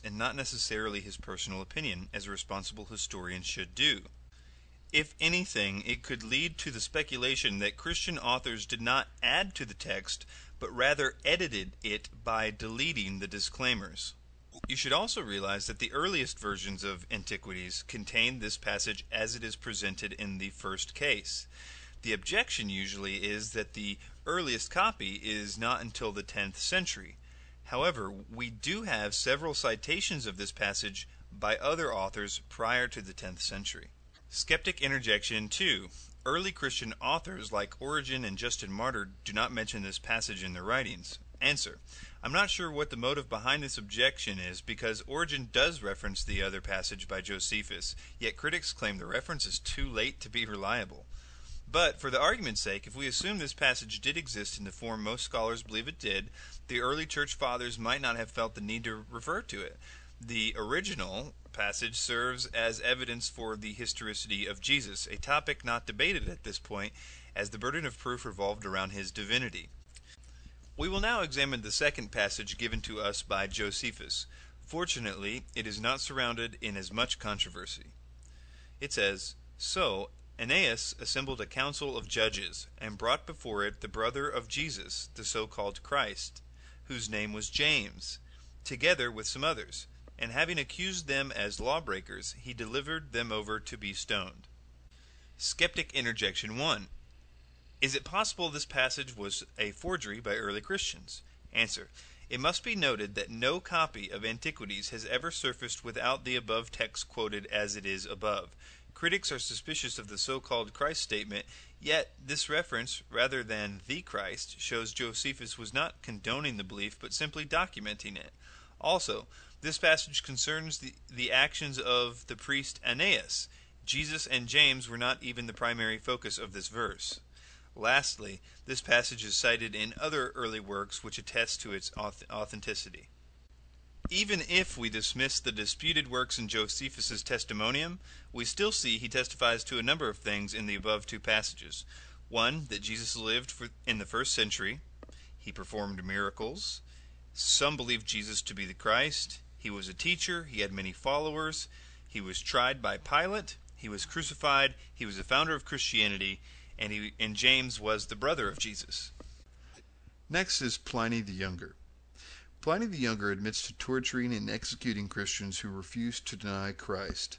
and not necessarily his personal opinion, as a responsible historian should do. If anything, it could lead to the speculation that Christian authors did not add to the text, but rather edited it by deleting the disclaimers. You should also realize that the earliest versions of Antiquities contain this passage as it is presented in the first case. The objection usually is that the earliest copy is not until the 10th century. However, we do have several citations of this passage by other authors prior to the 10th century. Skeptic interjection 2. Early Christian authors like Origen and Justin Martyr do not mention this passage in their writings. Answer: I'm not sure what the motive behind this objection is, because Origen does reference the other passage by Josephus, yet critics claim the reference is too late to be reliable. But, for the argument's sake, if we assume this passage did exist in the form most scholars believe it did, the early church fathers might not have felt the need to refer to it. The original passage serves as evidence for the historicity of Jesus, a topic not debated at this point, as the burden of proof revolved around his divinity. We will now examine the second passage given to us by Josephus. Fortunately, it is not surrounded in as much controversy. It says, "So Aeneas assembled a council of judges, and brought before it the brother of Jesus, the so-called Christ, whose name was James, together with some others. And having accused them as lawbreakers, he delivered them over to be stoned." Skeptic interjection 1. Is it possible this passage was a forgery by early Christians? Answer: it must be noted that no copy of Antiquities has ever surfaced without the above text quoted as it is above. Critics are suspicious of the so-called Christ statement, yet this reference, rather than the Christ, shows Josephus was not condoning the belief, but simply documenting it. Also, this passage concerns the actions of the priest Aeneas. Jesus and James were not even the primary focus of this verse. Lastly, this passage is cited in other early works which attest to its authenticity. Even if we dismiss the disputed works in Josephus's testimonium, we still see he testifies to a number of things in the above two passages. 1. That Jesus lived in the first century. He performed miracles. Some believed Jesus to be the Christ. He was a teacher. He had many followers. He was tried by Pilate. He was crucified. He was the founder of Christianity. And James was the brother of Jesus. Next is Pliny the Younger. Pliny the Younger admits to torturing and executing Christians who refused to deny Christ.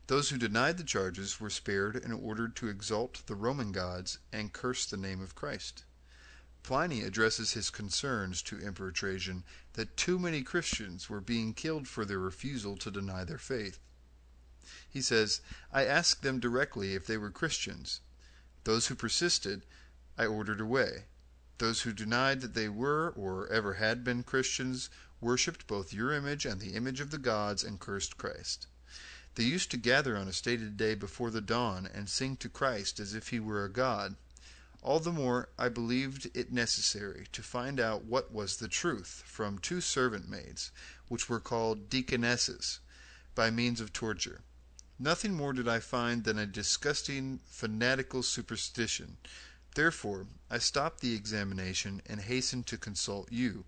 Those who denied the charges were spared and ordered to exalt the Roman gods and curse the name of Christ. Pliny addresses his concerns to Emperor Trajan that too many Christians were being killed for their refusal to deny their faith. He says, "I asked them directly if they were Christians. Those who persisted, I ordered away. Those who denied that they were or ever had been Christians worshipped both your image and the image of the gods and cursed Christ. They used to gather on a stated day before the dawn and sing to Christ as if he were a god. All the more I believed it necessary to find out what was the truth from 2 servant maids, which were called deaconesses, by means of torture. Nothing more did I find than a disgusting fanatical superstition. Therefore I stopped the examination and hastened to consult you,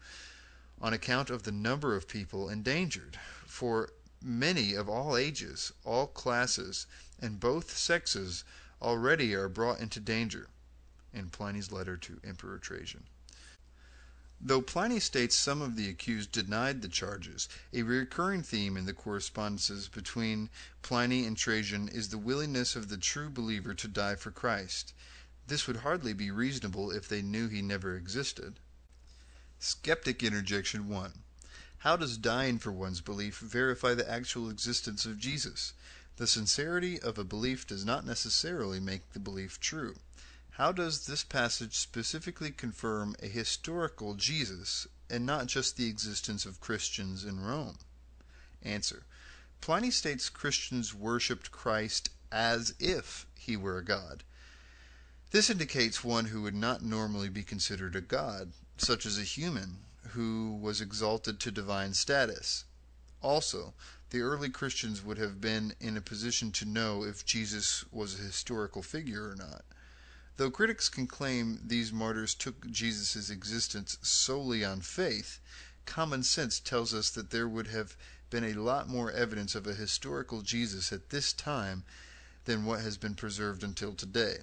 on account of the number of people endangered, for many of all ages, all classes, and both sexes already are brought into danger." In Pliny's letter to Emperor Trajan. Though Pliny states some of the accused denied the charges, a recurring theme in the correspondences between Pliny and Trajan is the willingness of the true believer to die for Christ. This would hardly be reasonable if they knew he never existed. Skeptic interjection 1. How does dying for one's belief verify the actual existence of Jesus? The sincerity of a belief does not necessarily make the belief true. How does this passage specifically confirm a historical Jesus and not just the existence of Christians in Rome? Answer. Pliny states Christians worshipped Christ as if he were a god. This indicates one who would not normally be considered a god, such as a human who was exalted to divine status. Also, the early Christians would have been in a position to know if Jesus was a historical figure or not. Though critics can claim these martyrs took Jesus' existence solely on faith, common sense tells us that there would have been a lot more evidence of a historical Jesus at this time than what has been preserved until today.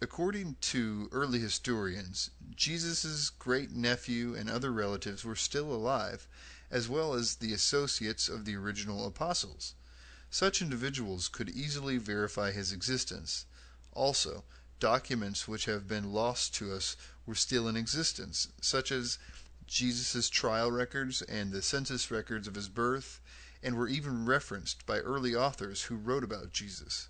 According to early historians, Jesus' great-nephew and other relatives were still alive, as well as the associates of the original apostles. Such individuals could easily verify his existence. Also, documents which have been lost to us were still in existence, such as Jesus' trial records and the census records of his birth, and were even referenced by early authors who wrote about Jesus.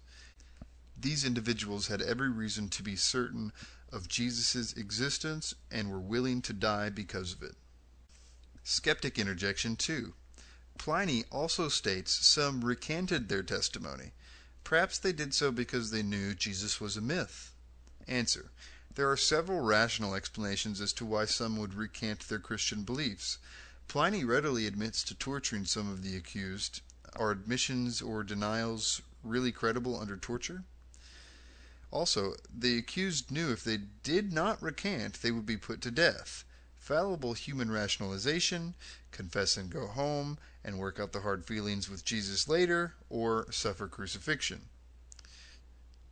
These individuals had every reason to be certain of Jesus' existence and were willing to die because of it. Skeptic interjection 2. Pliny also states some recanted their testimony. Perhaps they did so because they knew Jesus was a myth. Answer. There are several rational explanations as to why some would recant their Christian beliefs. Pliny readily admits to torturing some of the accused. Are admissions or denials really credible under torture? Also, the accused knew if they did not recant, they would be put to death. Fallible human rationalization, confess and go home, and work out the hard feelings with Jesus later, or suffer crucifixion.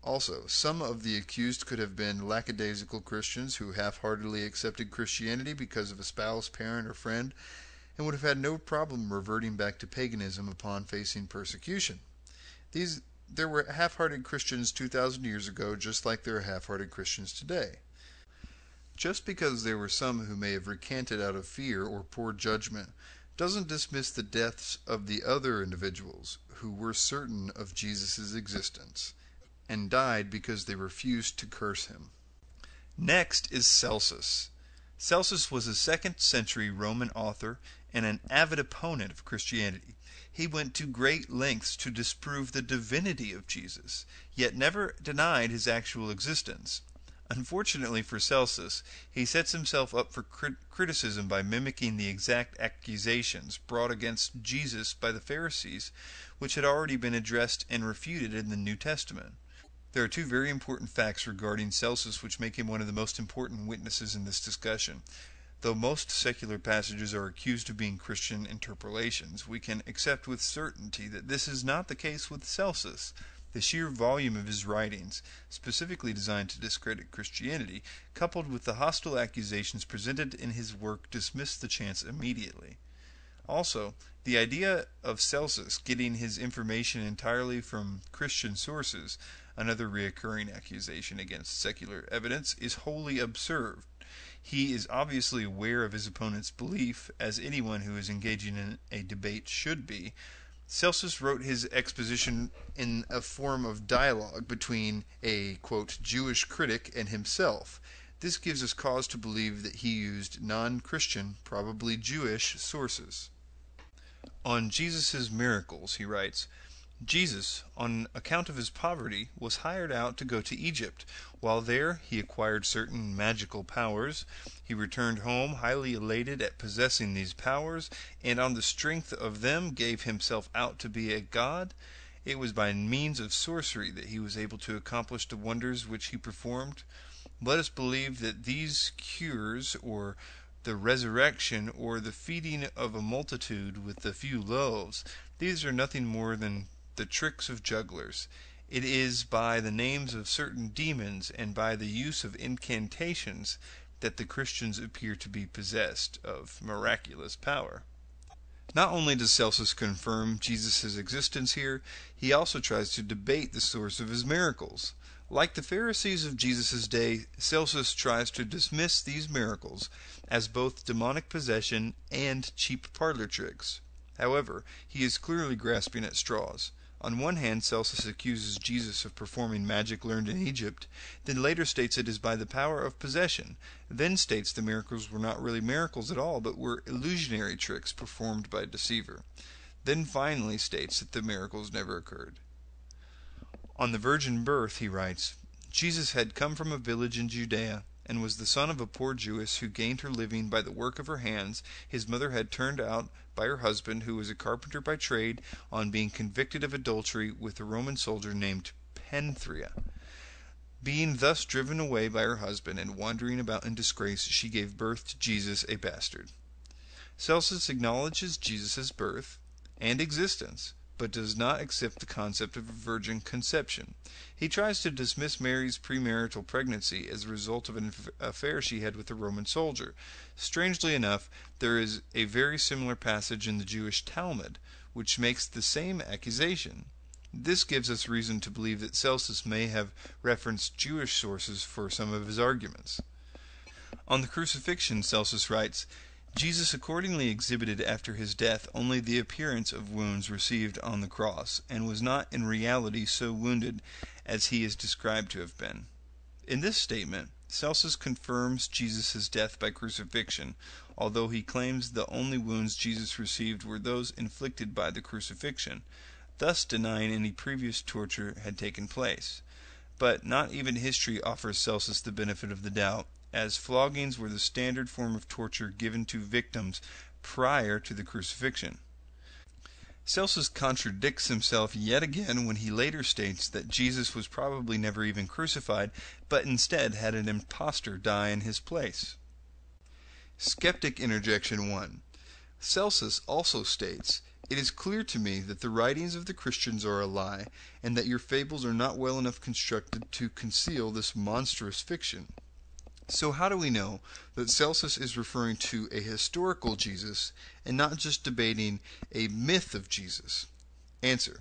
Also, some of the accused could have been lackadaisical Christians who half-heartedly accepted Christianity because of a spouse, parent, or friend, and would have had no problem reverting back to paganism upon facing persecution. There were half-hearted Christians 2,000 years ago, just like there are half-hearted Christians today. Just because there were some who may have recanted out of fear or poor judgment doesn't dismiss the deaths of the other individuals who were certain of Jesus' existence and died because they refused to curse him. Next is Celsus. Celsus was a 2nd century Roman author and an avid opponent of Christianity. He went to great lengths to disprove the divinity of Jesus, yet never denied his actual existence. Unfortunately for Celsus, he sets himself up for criticism by mimicking the exact accusations brought against Jesus by the Pharisees, which had already been addressed and refuted in the New Testament. There are two very important facts regarding Celsus which make him one of the most important witnesses in this discussion. Though most secular passages are accused of being Christian interpolations, we can accept with certainty that this is not the case with Celsus. The sheer volume of his writings, specifically designed to discredit Christianity, coupled with the hostile accusations presented in his work, dismissed the chance immediately. Also, the idea of Celsus getting his information entirely from Christian sources, another recurring accusation against secular evidence, is wholly absurd. He is obviously aware of his opponent's belief, as anyone who is engaging in a debate should be. Celsus wrote his exposition in a form of dialogue between a, quote, Jewish critic and himself. This gives us cause to believe that he used non-Christian, probably Jewish, sources. On Jesus' miracles, he writes, Jesus, on account of his poverty, was hired out to go to Egypt. While there, he acquired certain magical powers. He returned home highly elated at possessing these powers, and on the strength of them gave himself out to be a god. It was by means of sorcery that he was able to accomplish the wonders which he performed. Let us believe that these cures, or the resurrection, or the feeding of a multitude with the few loaves, these are nothing more than the tricks of jugglers. It is by the names of certain demons and by the use of incantations that the Christians appear to be possessed of miraculous power. Not only does Celsus confirm Jesus' existence here, he also tries to debate the source of his miracles. Like the Pharisees of Jesus' day, Celsus tries to dismiss these miracles as both demonic possession and cheap parlor tricks. However, he is clearly grasping at straws. On one hand, Celsus accuses Jesus of performing magic learned in Egypt, then later states it is by the power of possession, then states the miracles were not really miracles at all, but were illusionary tricks performed by a deceiver, then finally states that the miracles never occurred. On the virgin birth, he writes, Jesus had come from a village in Judea, and was the son of a poor Jewess who gained her living by the work of her hands. His mother had turned out by her husband, who was a carpenter by trade, on being convicted of adultery with a Roman soldier named Penthria. Being thus driven away by her husband and wandering about in disgrace, she gave birth to Jesus, a bastard. Celsus acknowledges Jesus' birth. and existence, but does not accept the concept of a virgin conception. He tries to dismiss Mary's premarital pregnancy as a result of an affair she had with a Roman soldier. Strangely enough, there is a very similar passage in the Jewish Talmud, which makes the same accusation. This gives us reason to believe that Celsus may have referenced Jewish sources for some of his arguments. On the crucifixion, Celsus writes, Jesus accordingly exhibited after his death only the appearance of wounds received on the cross, and was not in reality so wounded as he is described to have been. In this statement, Celsus confirms Jesus' death by crucifixion, although he claims the only wounds Jesus received were those inflicted by the crucifixion, thus denying any previous torture had taken place. But not even history offers Celsus the benefit of the doubt, as floggings were the standard form of torture given to victims prior to the crucifixion. Celsus contradicts himself yet again when he later states that Jesus was probably never even crucified, but instead had an impostor die in his place. Skeptic Interjection 1. Celsus also states, "It is clear to me that the writings of the Christians are a lie, and that your fables are not well enough constructed to conceal this monstrous fiction." So how do we know that Celsus is referring to a historical Jesus and not just debating a myth of Jesus? Answer.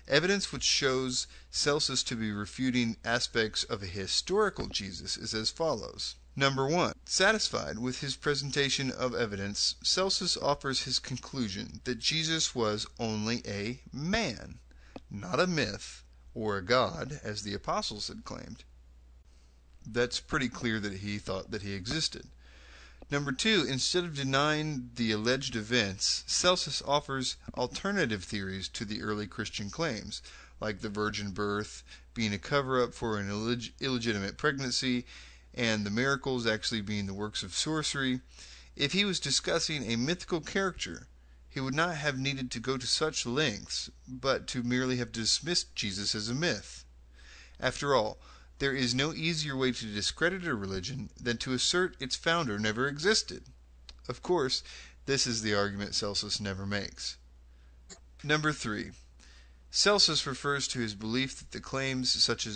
Evidence which shows Celsus to be refuting aspects of a historical Jesus is as follows. Number 1. Satisfied with his presentation of evidence, Celsus offers his conclusion that Jesus was only a man, not a myth or a god, as the apostles had claimed. That's pretty clear that he thought that he existed. Number 2, instead of denying the alleged events, Celsus offers alternative theories to the early Christian claims, like the virgin birth being a cover-up for an illegitimate pregnancy, and the miracles actually being the works of sorcery. If he was discussing a mythical character, he would not have needed to go to such lengths, but to merely have dismissed Jesus as a myth. After all, there is no easier way to discredit a religion than to assert its founder never existed. Of course, this is the argument Celsus never makes. Number 3. Celsus refers to his belief that the claims such as